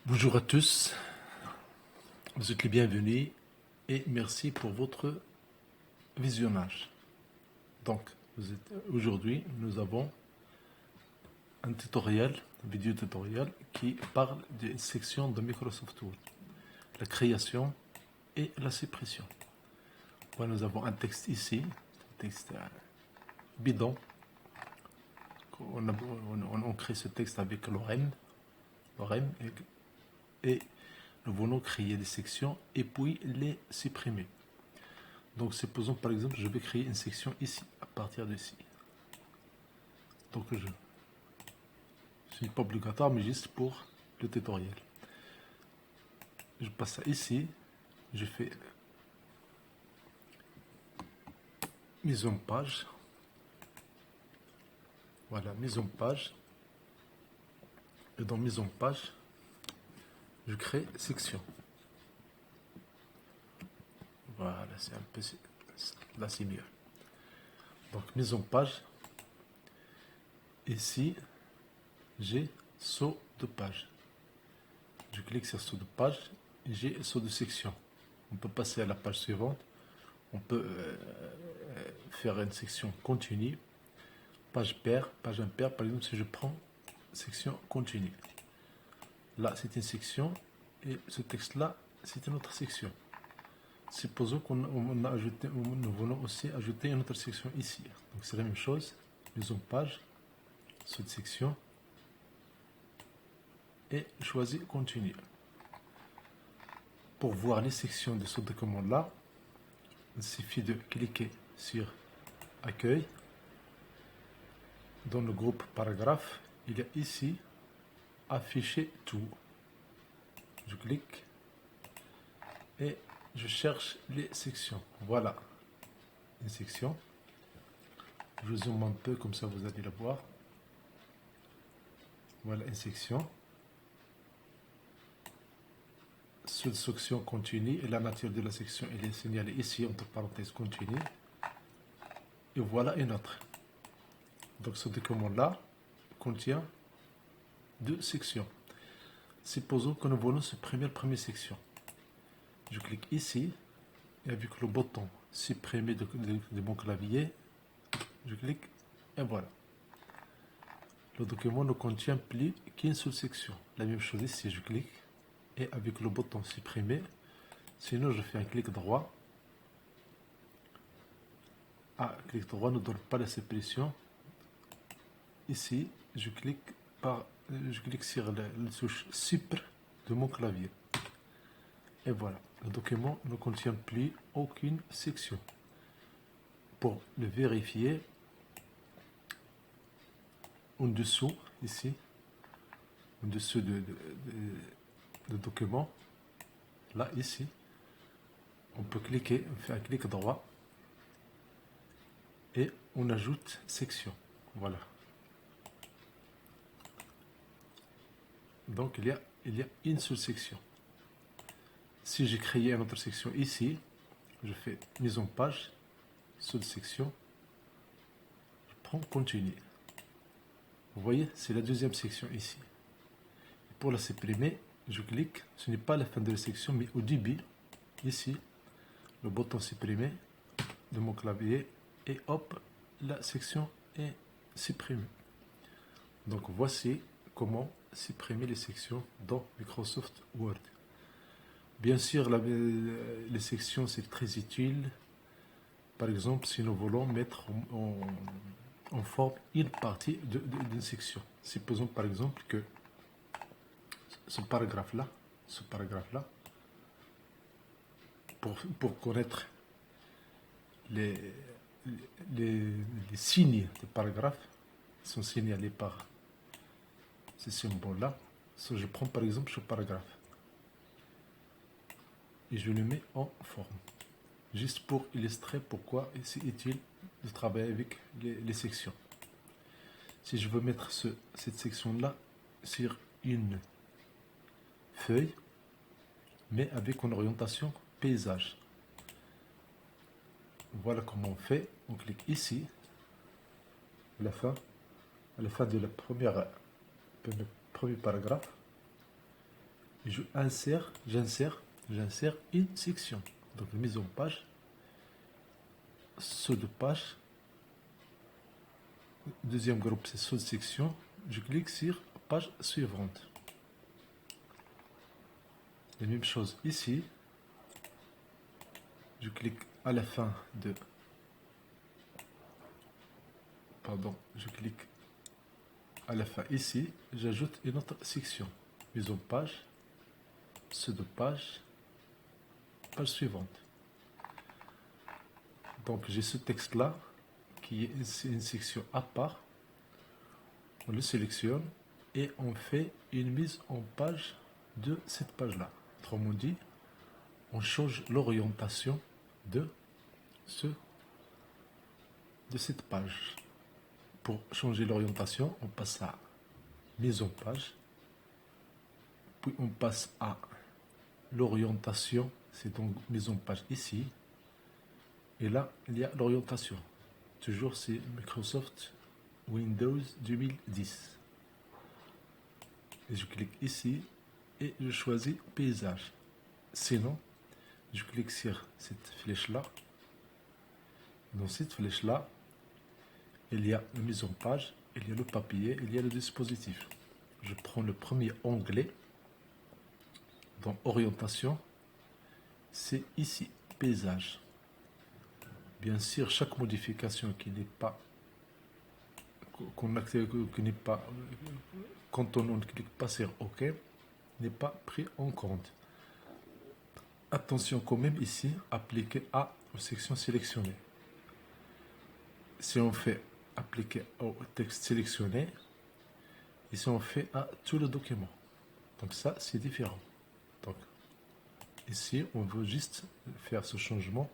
Bonjour à tous, vous êtes les bienvenus et merci pour votre visionnage. Donc, aujourd'hui, nous avons un tutoriel, un vidéo tutoriel qui parle des sections de Microsoft Word, la création et la suppression. Voilà, nous avons un texte ici, un texte bidon. On crée ce texte avec l'ORM et nous voulons créer des sections et puis les supprimer. Donc supposons par exemple je vais créer une section ici, à partir d'ici. Donc ce n'est pas obligatoire mais juste pour le tutoriel. Je passe ça ici, je fais mise en page. Voilà, mise en page. Et dans mise en page, je crée section. Voilà, c'est un peu là c'est mieux. Donc mise en page. Ici, j'ai saut de page. Je clique sur saut de page et j'ai saut de section. On peut passer à la page suivante. On peut faire une section continue, page paire, page impaire. Par exemple, si je prends section continue, là c'est une section et ce texte là c'est une autre section. Supposons qu'on a ajouté, nous voulons aussi ajouter une autre section ici. Donc c'est la même chose, mise en page, cette section et choisir continue. Pour voir les sections de ce document là, il suffit de cliquer sur accueil. Dans le groupe paragraphe, il y a ici afficher tout. Je clique et je cherche les sections. Voilà une section. Je zoome un peu comme ça vous allez la voir. Voilà une section. Cette section continue et la nature de la section elle est signalée ici entre parenthèses continue. Et voilà une autre. Donc ce document là contient deux sections. Supposons que nous voulons supprimer la première section. Je clique ici et avec le bouton supprimer de mon clavier, je clique et voilà. Le document ne contient plus qu'une seule section. La même chose ici, je clique et avec le bouton supprimer, sinon je fais un clic droit. Ah, clic droit ne donne pas la suppression. Ici, je clique sur la touche Supr de mon clavier. Et voilà, le document ne contient plus aucune section. Pour le vérifier, en dessous, ici, en dessous de document, là, ici, on peut cliquer, on fait un clic droit et on ajoute section. Voilà. Donc il y a une seule section. Si j'ai créé une autre section ici, je fais mise en page, seule section, je prends continue. Vous voyez, c'est la deuxième section ici. Pour la supprimer, je clique, ce n'est pas la fin de la section, mais au début, ici, le bouton supprimer de mon clavier, et hop, la section est supprimée. Donc voici comment supprimer les sections dans Microsoft Word. Bien sûr, les sections, c'est très utile. Par exemple, si nous voulons mettre en forme une partie d'une section. Supposons par exemple que ce paragraphe-là, pour connaître les signes de paragraphe, sont signalés par ces symboles-là. So, je prends par exemple ce paragraphe et je le mets en forme. Juste pour illustrer pourquoi c'est utile de travailler avec les sections. Si je veux mettre cette section-là sur une feuille, mais avec une orientation paysage. Voilà comment on fait. On clique ici, à la fin de la premier paragraphe. J'insère une section. Donc la mise en page, saut de page. Deuxième groupe, c'est saut de section. Je clique sur page suivante. La même chose ici. Je clique à la fin de... Pardon, je clique à la fin ici. J'ajoute une autre section. Mise en page, saut de page, page suivante. Donc j'ai ce texte-là qui est une section à part. On le sélectionne et on fait une mise en page de cette page-là. Autrement dit, on change l'orientation de cette page. Pour changer l'orientation, on passe à mise en page, puis on passe à l'orientation, c'est donc mise en page ici, et là il y a l'orientation. Toujours c'est Microsoft Windows 2010. Et je clique ici et je choisis paysage. Sinon, je clique sur cette flèche-là. Dans cette flèche-là, il y a la mise en page, il y a le papier, il y a le dispositif. Je prends le premier onglet. Dans orientation, c'est ici, paysage. Bien sûr, chaque modification qui n'est pas quand on ne clique pas sur OK, n'est pas pris en compte. Attention quand même ici, appliquer à aux sections sélectionnées. Si on fait appliquer au texte sélectionné, ici on fait à tout le document. Donc ça, c'est différent. Donc ici, on veut juste faire ce changement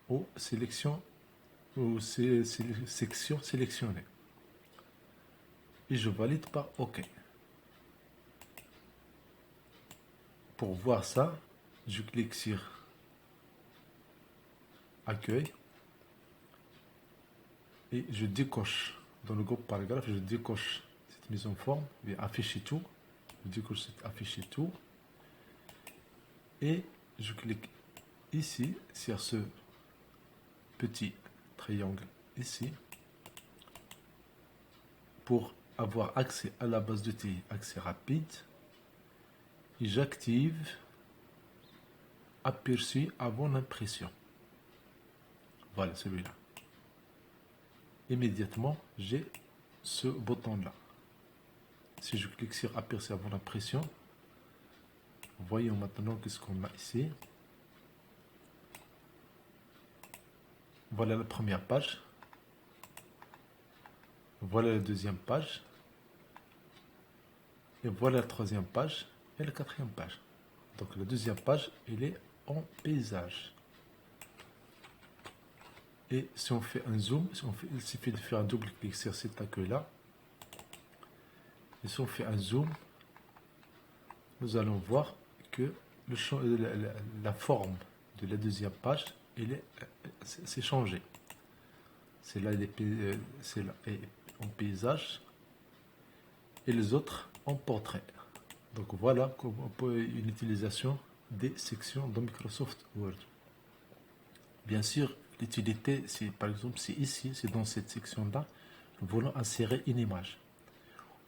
aux sections sélectionnées. Et je valide par OK. Pour voir ça, je clique sur Accueil et je décoche dans le groupe paragraphe, je décoche cette mise en forme, et afficher tout. Je décoche cette afficher tout et je clique ici sur ce petit triangle ici pour avoir accès à la base de données, accès rapide, et j'active aperçu avant l'impression. Voilà celui-là. Immédiatement, j'ai ce bouton-là. Si je clique sur aperçu avant l'impression, voyons maintenant qu'est-ce qu'on a ici. Voilà la première page. Voilà la deuxième page. Et voilà la troisième page et la quatrième page. Donc la deuxième page, elle est en paysage. Et si on fait un zoom, il suffit de faire un double clic sur cet accueil-là. Et si on fait un zoom, nous allons voir que la forme de la deuxième page, c'est changé. C'est là, en paysage et les autres en portrait. Donc voilà une utilisation des sections dans Microsoft Word. Bien sûr, l'utilité, c'est par exemple, c'est ici, c'est dans cette section-là, nous voulons insérer une image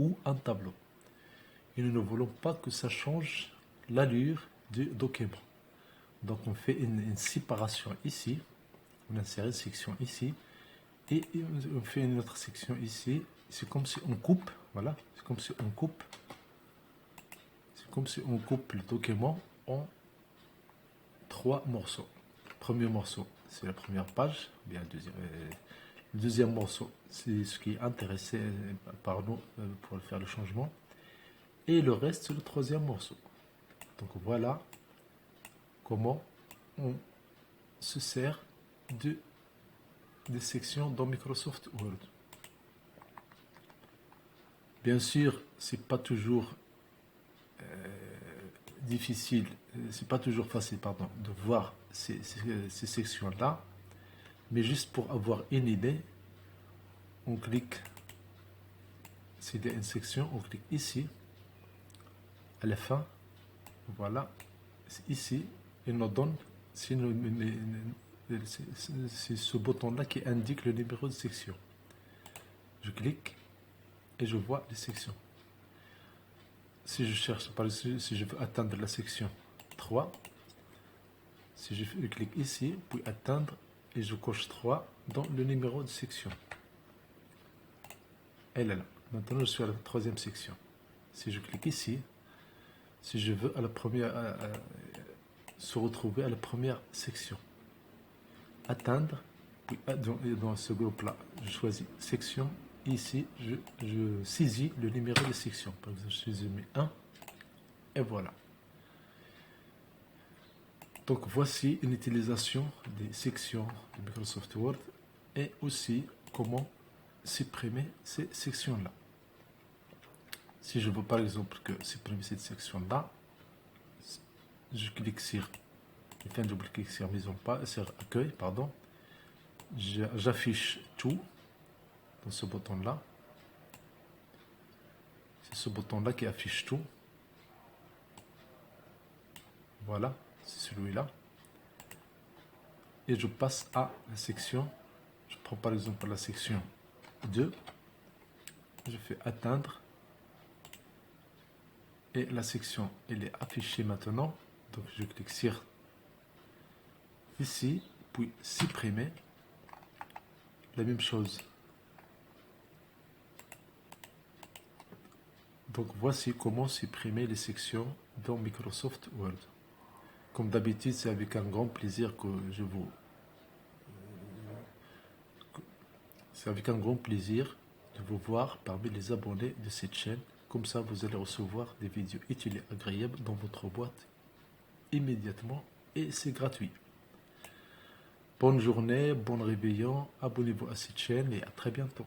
ou un tableau. Et nous ne voulons pas que ça change l'allure du document. Donc on fait une séparation ici, on insère une section ici, et on fait une autre section ici. C'est comme si on coupe, voilà, c'est comme si on coupe le document en 3 morceaux. Le premier morceau, c'est la première page, bien le deuxième morceau, c'est ce qui est intéressé par nous pour faire le changement, et le reste, c'est le troisième morceau. Donc voilà comment on se sert des sections dans Microsoft Word. Bien sûr, c'est pas toujours difficile, c'est pas toujours facile, pardon, de voir ces sections-là, mais juste pour avoir une idée, on clique, s'il y a une section, on clique ici, à la fin, Voilà, ici, il nous donne, c'est ce bouton-là qui indique le numéro de section. Je clique et je vois les sections. Si je cherche, par exemple, si je veux atteindre la section 3, si je clique ici, puis atteindre, et je coche 3 dans le numéro de section. Elle est là. Maintenant, je suis à la troisième section. Si je clique ici, si je veux à la première, se retrouver à la première section, atteindre, puis dans ce groupe-là, je choisis section. Ici, je saisis le numéro de section. Par exemple, je saisis 1, et voilà. Donc voici une utilisation des sections de Microsoft Word et aussi comment supprimer ces sections-là. Si je veux par exemple supprimer cette section-là, je clique sur, je double-clique sur mise en page, sur accueil, pardon. J'affiche tout dans ce bouton-là. C'est ce bouton-là qui affiche tout. Voilà, c'est celui-là. Et je passe à la section. Je prends par exemple la section 2. Je fais atteindre. Et la section, elle est affichée maintenant. Donc je clique sur ici, puis supprimer. La même chose. Donc voici comment supprimer les sections dans Microsoft Word. Comme d'habitude, c'est avec un grand plaisir que je vous... C'est avec un grand plaisir de vous voir parmi les abonnés de cette chaîne. Comme ça, vous allez recevoir des vidéos utiles et agréables dans votre boîte immédiatement et c'est gratuit. Bonne journée, bon réveillon, abonnez-vous à cette chaîne et à très bientôt.